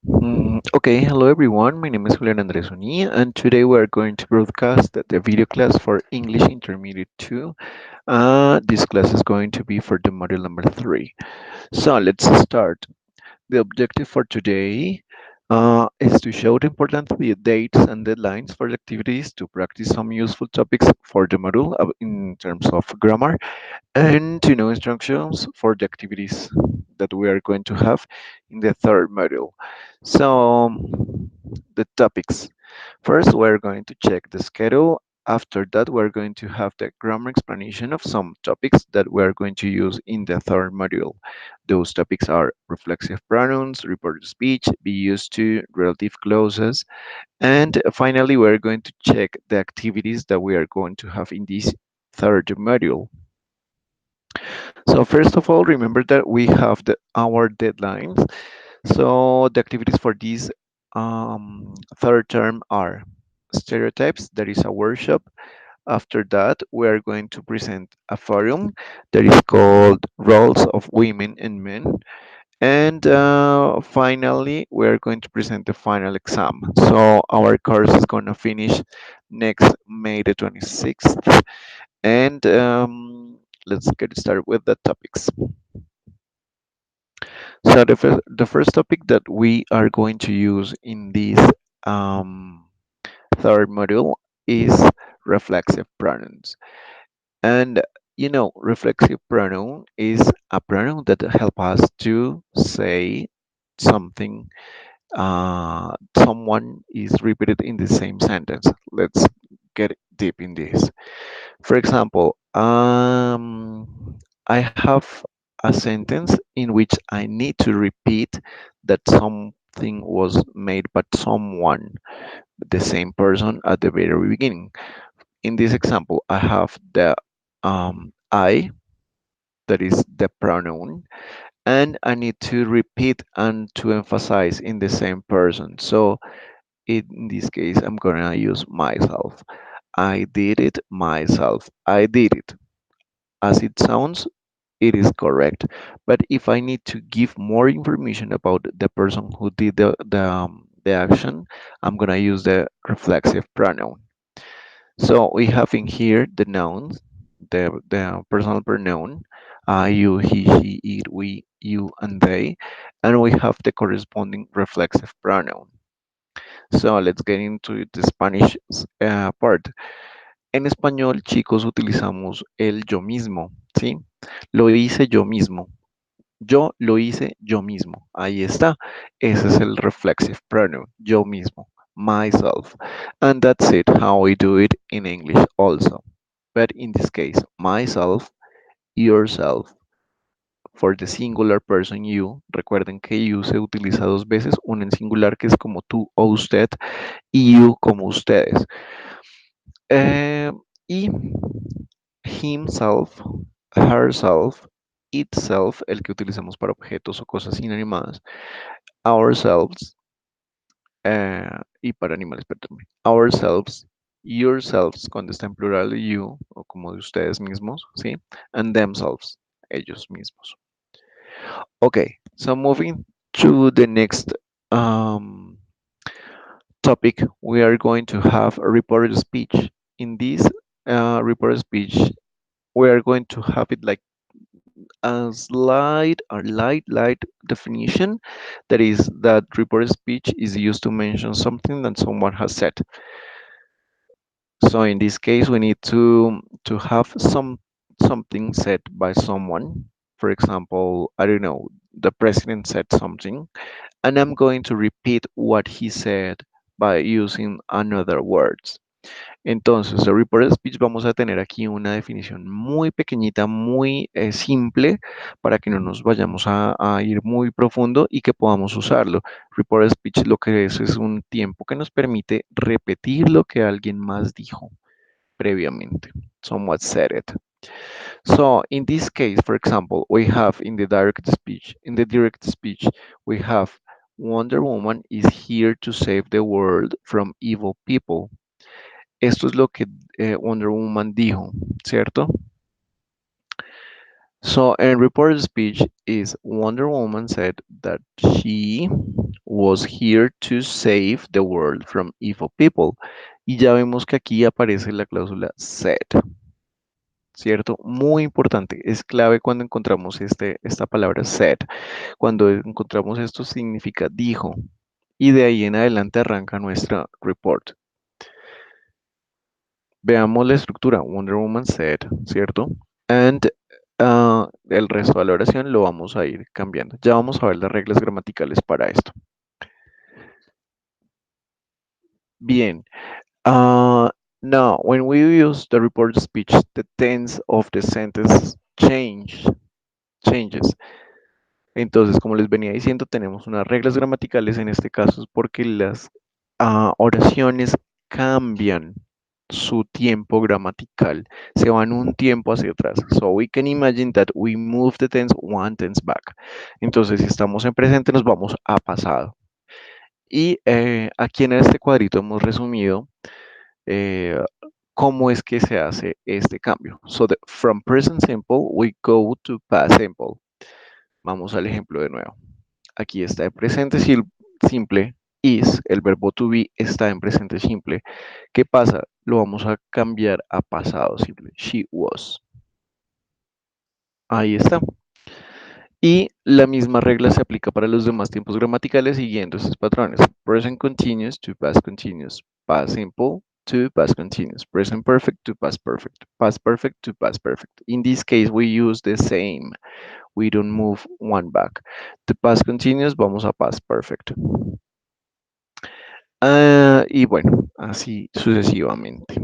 Okay, hello everyone. My name is Julian Andres Uni, and today we are going to broadcast the video class for English Intermediate 2. This class is going to be for the module number 3. So let's start. The objective for today is to show the important dates and deadlines for the activities to practice some useful topics for the module in terms of grammar and to know instructions for the activities that we are going to have in the third module. So, the topics. First, we're going to check the schedule. After that, we're going to have the grammar explanation of some topics that we're going to use in the third module. Those topics are reflexive pronouns, reported speech, be used to, relative clauses, and finally, we're going to check the activities that we are going to have in this third module. So first of all, remember that we have our deadlines. So the activities for this third term are stereotypes, that is a workshop. After that, we are going to present a forum that is called Roles of Women and Men. And finally, we are going to present the final exam. So our course is going to finish next May the 26th. And let's get started with the topics. So the first topic that we are going to use in this um, third module is reflexive pronouns. And reflexive pronoun is a pronoun that help us to say something. Someone is repeated in the same sentence. Let's get deep in this. For example, I have a sentence in which I need to repeat that something was made by someone, the same person at the very beginning. In this example, I have the I, that is the pronoun, and I need to repeat and to emphasize in the same person. So in this case, I'm gonna use myself. I did it myself. I did it. As it sounds, it is correct. But if I need to give more information about the person who did the action, I'm gonna use the reflexive pronoun. So we have in here the nouns, the personal pronoun, you, he, she, it, we, you, and they, and we have the corresponding reflexive pronoun. So let's get into the Spanish part. En español, chicos, utilizamos el yo mismo, ¿sí? Lo hice yo mismo. Yo lo hice yo mismo. Ahí está. Ese es el reflexive pronoun, yo mismo, myself. And that's it, how we do it in English also. But in this case, myself, yourself, for the singular person you. Recuerden que you se utiliza dos veces, una en singular que es como tú o usted y you como ustedes. Eh, y himself, herself, itself, el que utilizamos para objetos o cosas inanimadas, ourselves, y para animales, perdón, ourselves, yourselves, cuando está en plural you, o como de ustedes mismos, ¿sí? And themselves, ellos mismos. Okay, so moving to the next um, topic, we are going to have a reported speech. In this reported speech, we are going to have it like a slide or light definition. That is, that reported speech is used to mention something that someone has said. So in this case, we need to have something said by someone. For example, I don't know, the president said something, and I'm going to repeat what he said by using another words. Entonces, de reported speech vamos a tener aquí una definición muy pequeñita, muy simple, para que no nos vayamos a ir muy profundo y que podamos usarlo. Reported speech lo que es un tiempo que nos permite repetir lo que alguien más dijo previamente. Someone said it. So in this case, for example, we have in the direct speech, we have Wonder Woman is here to save the world from evil people. Esto es lo que Wonder Woman dijo, ¿cierto? So, in reported speech is Wonder Woman said that she was here to save the world from evil people. Y ya vemos que aquí aparece la cláusula said, ¿cierto? Muy importante, es clave cuando encontramos esta palabra said. Cuando encontramos esto significa dijo. Y de ahí en adelante arranca nuestra report. Veamos la estructura. Wonder Woman said, ¿cierto? And el resto de la oración lo vamos a ir cambiando. Ya vamos a ver las reglas gramaticales para esto. Bien. Uh, Now, when we use the report speech, the tense of the sentence changes. Entonces, como les venía diciendo, tenemos unas reglas gramaticales en este caso es porque las oraciones cambian su tiempo gramatical, se van un tiempo hacia atrás. So we can imagine that we move the tense one tense back. Entonces, si estamos en presente, nos vamos a pasado. Y aquí en este cuadrito hemos resumido eh, cómo es que se hace este cambio. So from present simple, we go to past simple. Vamos al ejemplo de nuevo. Aquí está en presente simple, is, el verbo to be está en presente simple. ¿Qué pasa? Lo vamos a cambiar a pasado simple. She was. Ahí está. Y la misma regla se aplica para los demás tiempos gramaticales siguiendo estos patrones. Present continuous to past continuous. Past simple to past continuous. Present perfect to past perfect. Past perfect to past perfect. In this case, we use the same. We don't move one back. The past continuous, vamos a past perfect. Y bueno, así sucesivamente.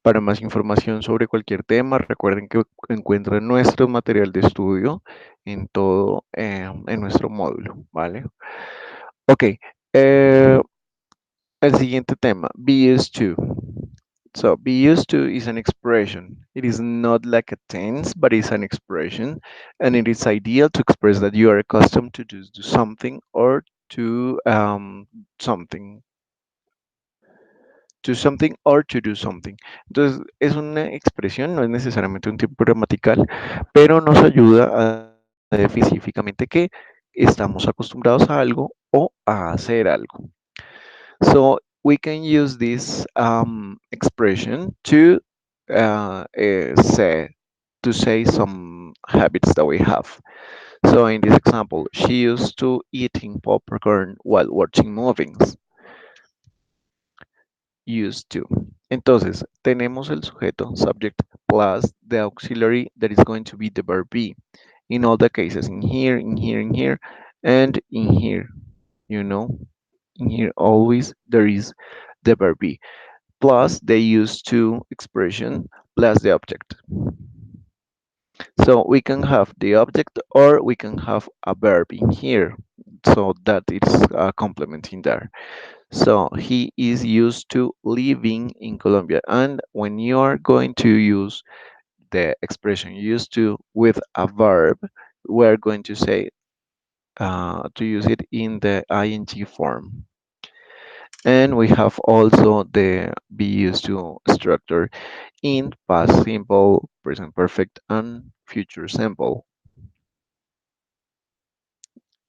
Para más información sobre cualquier tema, recuerden que encuentran nuestro material de estudio en todo, en nuestro módulo, ¿vale? Ok, el siguiente tema, be used to. So, be used to is an expression. It is not like a tense, but it's an expression, and it is ideal to express that you are accustomed to do something or to something to something or to do something. Entonces, es una expresión, no es necesariamente un tiempo gramatical, pero nos ayuda a decir específicamente que estamos acostumbrados a algo o a hacer algo. So, we can use this expression say to say some habits that we have. So, in this example, she used to eating popcorn while watching movies. Used to. Entonces, tenemos el sujeto, subject, plus the auxiliary that is going to be the verb be. In all the cases, in here, in here, in here, and in here, you know, in here always there is the verb be, plus the used to expression, plus the object. So we can have the object or we can have a verb in here. So that it's a complement in there. So he is used to living in Colombia. And when you are going to use the expression used to with a verb, we're going to say to use it in the ing form. And we have also the be used to structure in past simple, present perfect, and future simple.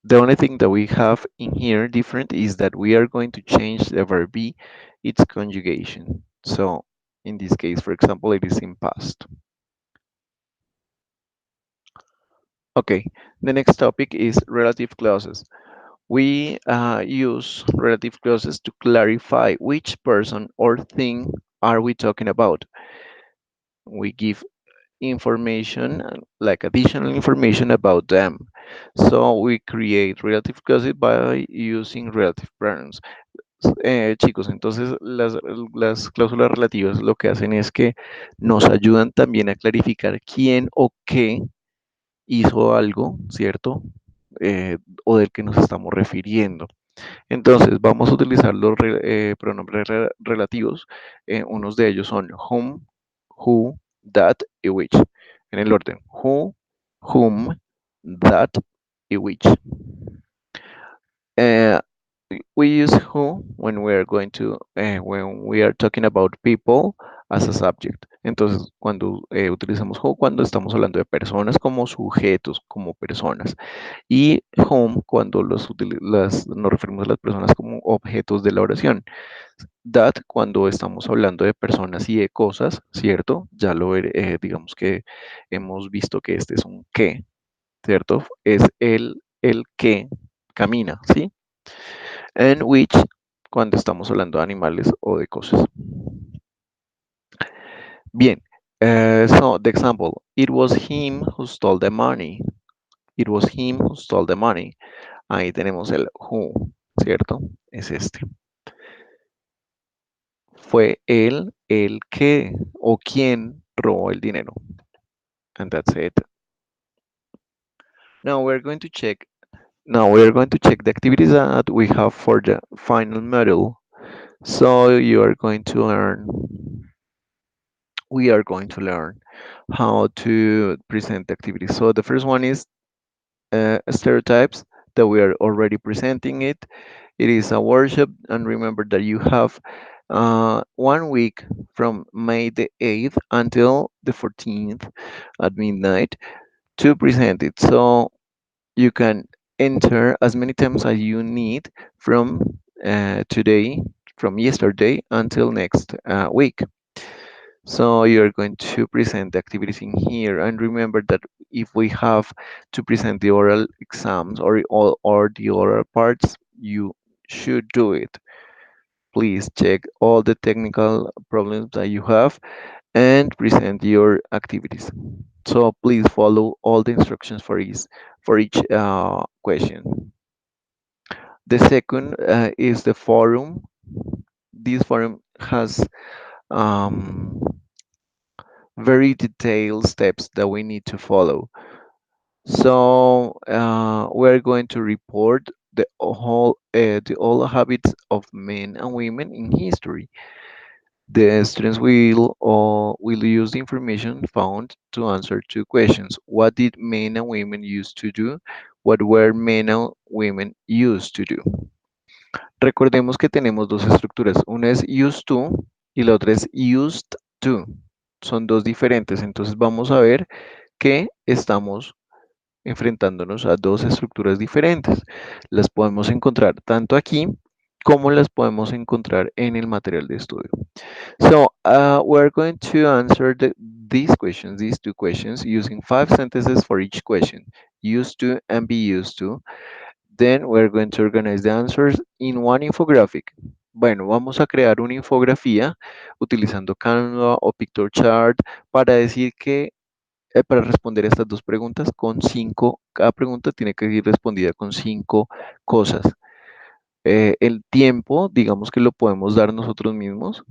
The only thing that we have in here different is that we are going to change the verb be, its conjugation. So in this case, for example, it is in past. Okay, the next topic is relative clauses. We use relative clauses to clarify which person or thing are we talking about. We give information, like additional information about them. So we create relative clauses by using relative pronouns. Chicos, entonces las cláusulas relativas lo que hacen es que nos ayudan también a clarificar quién o qué hizo algo, ¿cierto? O del que nos estamos refiriendo. Entonces, vamos a utilizar los pronombres relativos. Unos de ellos son whom, who, that y which. En el orden, who, whom, that y which. Uh, we use who when we are talking about people, as a subject. Entonces, cuando utilizamos who, cuando estamos hablando de personas como sujetos, como personas. Y whom, cuando nos referimos a las personas como objetos de la oración. That, cuando estamos hablando de personas y de cosas, ¿cierto? Ya digamos que hemos visto que este es un qué, ¿cierto? Es el que camina, ¿sí? And which, cuando estamos hablando de animales o de cosas. Bien, so the example, it was him who stole the money. It was him who stole the money. Ahí tenemos el who, ¿cierto? Es este. Fue él el que o quien robó el dinero. And that's it. Now we're going to check. Now we're going to check the activities that we have for the final module. So you are going to learn. We are going to learn how to present the activities. So the first one is stereotypes that we are already presenting it. It is a workshop, and remember that you have 1 week from May the 8th until the 14th at midnight to present it. So you can enter as many times as you need from today, from yesterday until next week. So you're going to present the activities in here, and remember that if we have to present the oral exams or the oral parts, you should do it. Please check all the technical problems that you have and present your activities. So please follow all the instructions for each question. The second is the forum. This forum has um, very detailed steps that we need to follow. So we're going to report the all habits of men and women in history. The students will use the information found to answer two questions. What did men and women used to do? What were men and women used to do? Recordemos que tenemos dos estructuras. Una es used to y la otra es used to. Son dos diferentes. Entonces vamos a ver que estamos enfrentándonos a dos estructuras diferentes. Las podemos encontrar tanto aquí como las podemos encontrar en el material de estudio. So we're going to answer these two questions using 5 sentences for each question, used to and be used to. Then we're going to organize the answers in one infographic. Bueno, vamos a crear una infografía utilizando Canva o Pictochart para decir que para responder estas dos preguntas con cada pregunta tiene que ir respondida con 5 cosas. El tiempo, digamos que lo podemos dar nosotros mismos,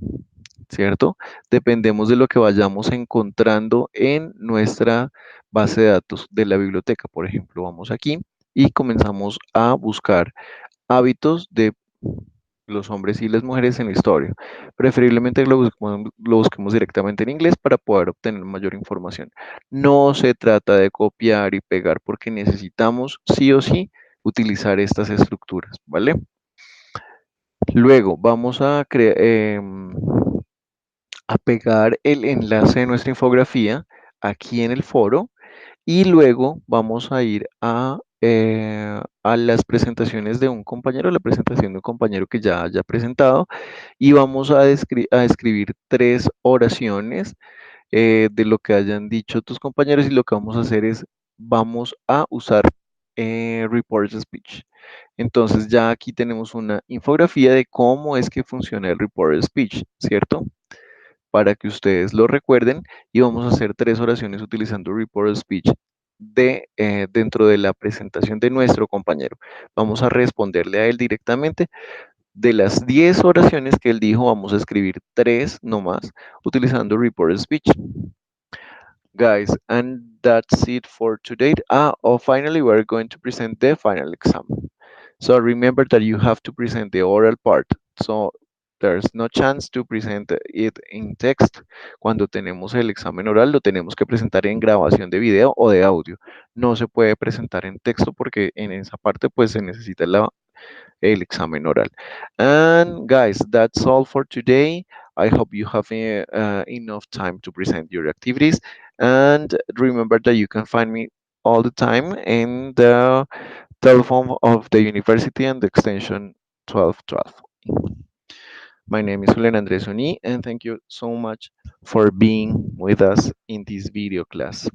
¿cierto? Dependemos de lo que vayamos encontrando en nuestra base de datos de la biblioteca. Por ejemplo, vamos aquí y comenzamos a buscar hábitos de los hombres y las mujeres en la historia. Preferiblemente lo busquemos directamente en inglés para poder obtener mayor información. No se trata de copiar y pegar porque necesitamos sí o sí utilizar estas estructuras, ¿vale? Luego vamos a pegar el enlace de nuestra infografía aquí en el foro y luego vamos a ir a las presentaciones de un compañero, la presentación de un compañero que ya haya presentado y vamos a escribir 3 oraciones de lo que hayan dicho tus compañeros y lo que vamos a hacer es, vamos a usar reports speech. Entonces ya aquí tenemos una infografía de cómo es que funciona el report speech, ¿cierto? Para que ustedes lo recuerden y vamos a hacer 3 oraciones utilizando report speech dentro de la presentación de nuestro compañero. Vamos a responderle a él directamente. De las 10 oraciones que él dijo, vamos a escribir 3 nomás utilizando report speech. Guys, and that's it for today. Finally, we're going to present the final exam. So remember that you have to present the oral part. So there's no chance to present it in text. Cuando tenemos el examen oral, lo tenemos que presentar en grabación de video o de audio. No se puede presentar en texto porque en esa parte pues se necesita el examen oral. And guys, that's all for today. I hope you have enough time to present your activities. And remember that you can find me all the time in the telephone of the university and the extension 1212. My name is Julian Andres Uni, and thank you so much for being with us in this video class.